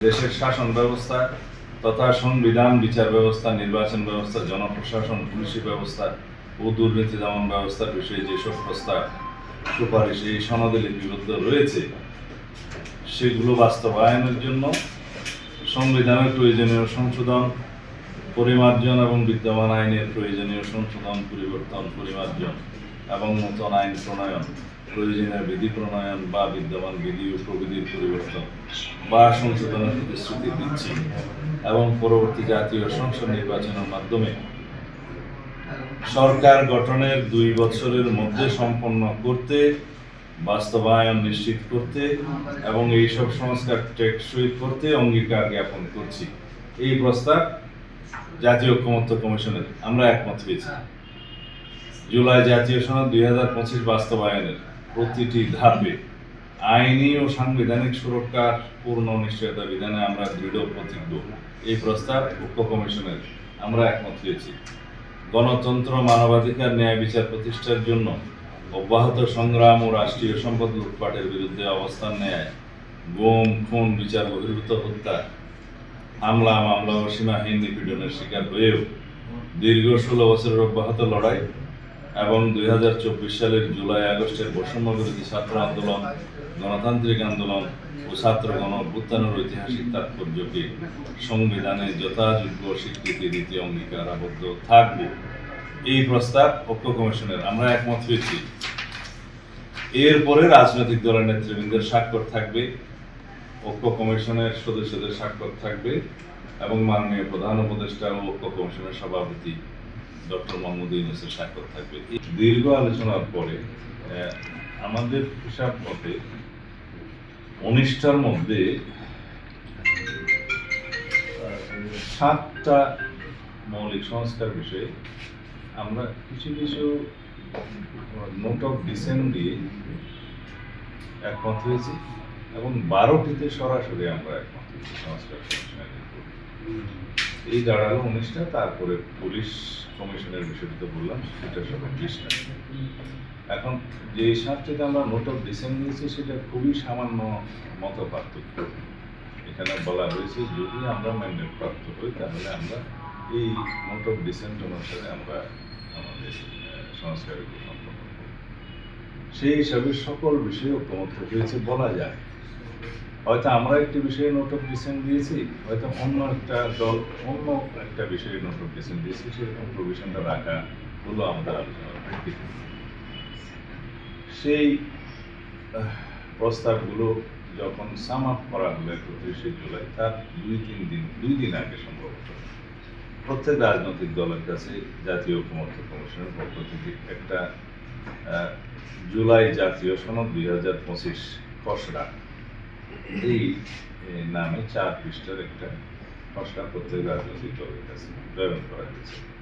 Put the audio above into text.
দেশের শাসন ব্যবস্থা তথা সংবিধান, বিচার ব্যবস্থা, নির্বাচন ব্যবস্থা, জনপ্রশাসন, পুলিশি ব্যবস্থা ও দুর্নীতি দমন ব্যবস্থার বিষয়ে যেসব প্রস্তাব সুপারিশ এই সনদে লিপিবদ্ধ রয়েছে সেগুলো বাস্তবায়নের জন্য সংবিধানের প্রয়োজনীয় সংশোধন, পরিমার্জন এবং বিদ্যমান আইনের প্রয়োজনীয় সংশোধন, পরিবর্তন, পরিমার্জন এবং নতুন আইন প্রণয়ন, প্রয়োজনীয় বিধি প্রণয়ন বা বিদ্যমান বিধি ও প্রবিধির পরিবর্তন বা সংশোধনের প্রতিশ্রুতি দিচ্ছি এবং পরবর্তী জাতীয় সংসদ নির্বাচনের মাধ্যমে সরকার গঠনের 2 বছরের মধ্যে সম্পন্ন করতে, বাস্তবায়ন নিশ্চিত করতে এবং এইসব সংস্কার টেকসই করতে অঙ্গীকার জ্ঞাপন করছি। এই প্রস্তাব জাতীয় ঐকমত্য কমিশনের আমরা একমত হয়েছি। জুলাই জাতীয় সনদ 2025 বাস্তবায়নের প্রতিটি ধাপে আইনি ও সাংবিধানিক সুরক্ষার পূর্ণ নিশ্চয়তা বিধানে আমরা দৃঢ় প্রতিজ্ঞ। এই প্রস্তাব ঐক্য কমিশনের আমরা একমত হয়েছি। গণতন্ত্র, মানবাধিকার, ন্যায় বিচার প্রতিষ্ঠার জন্য অব্যাহত সংগ্রাম ও রাষ্ট্রীয় সম্পদ লুটপাটের বিরুদ্ধে অবস্থান নেয় গুম, খুন, বিচার বহির্ভূত হত্যা, হামলা, মামলা ও সীমাহীন নিপীড়নের শিকার হয়েও দীর্ঘ 16 বছরের অব্যাহত লড়াই এবং 2024 সালের জুলাই আগস্টের বৈষম্য বিরোধী ছাত্র আন্দোলন, গণতান্ত্রিক আন্দোলন ও ছাত্র গণ অভ্যুত্থানের ঐতিহাসিক তাৎপর্যকে সংবিধানে যথাযোগ্য স্বীকৃতি দিতে অঙ্গীকার আবদ্ধ থাকব। এই প্রস্তাব ঐক্য কমিশনের আমরা একমত হয়েছি। এরপরে রাজনৈতিক দলের নেতৃবৃন্দের স্বাক্ষর থাকবে, ঐক্য কমিশনের সদস্যদের স্বাক্ষর থাকবে এবং মাননীয় প্রধান উপদেষ্টা ও ঐক্য কমিশনের সভাপতি ডক্টর মোহাম্মদ ইউনূসের স্বাক্ষর থাকবে। দীর্ঘ আলোচনার পরে আমাদের হিসাব মতে 19টার মধ্যে 7টা মৌলিক সংস্কার বিষয়ে আমরা কিছু কিছু নোট অফ ডিসেন্ট দিয়ে একমত হয়েছি এবং 12টিতে সরাসরি আমরা একমত হয়েছি সংস্কার কমিশনের। এই দাঁড়ালো 19টা। তারপরে পুলিশ কমিশনের বিষয়টা বললাম, সেটা সব 20টা। এখন যে 7টিতে আমরা নোট অফ ডিসেন্ট নিয়েছি সেটা খুবই সামান্য মত পার্থক্য। এখানে বলা হয়েছে যদি আমরা ম্যান্ডেট প্রাপ্ত হই তাহলে আমরা এই নোট অফ ডিসেন্ট অনুসারে আমরা আমাদের সংস্কারগুলো সম্পন্ন করব। সেই হিসাবে সকল বিষয়ে ঐকমত্য হয়েছে বলা যায়। হয়তো আমরা একটি বিষয়ে নোট অফ ডিসেন্ট দিয়েছি, হয়তো অন্য একটা দল অন্য একটা বিষয়ে নোট অফ ডিসেন্ট দিয়েছি, সেরকম প্রভিশনটা রাখা হলো আমাদের আলোচনার ভিত্তিতে। সেই প্রস্তাবগুলো যখন সাম আপ করা হলো 31শে জুলাই, তার 2 দিন আগে সম্ভবত প্রত্যেক রাজনৈতিক দলের কাছে জাতীয় ঐকমত্য কমিশনের পক্ষ থেকে একটা জুলাই জাতীয় সনদ 2025 খসড়া এই নামে 4 পৃষ্ঠার একটা খসড়া প্রত্যেক রাজনৈতিক দলের কাছে প্রেরণ করা হয়েছে।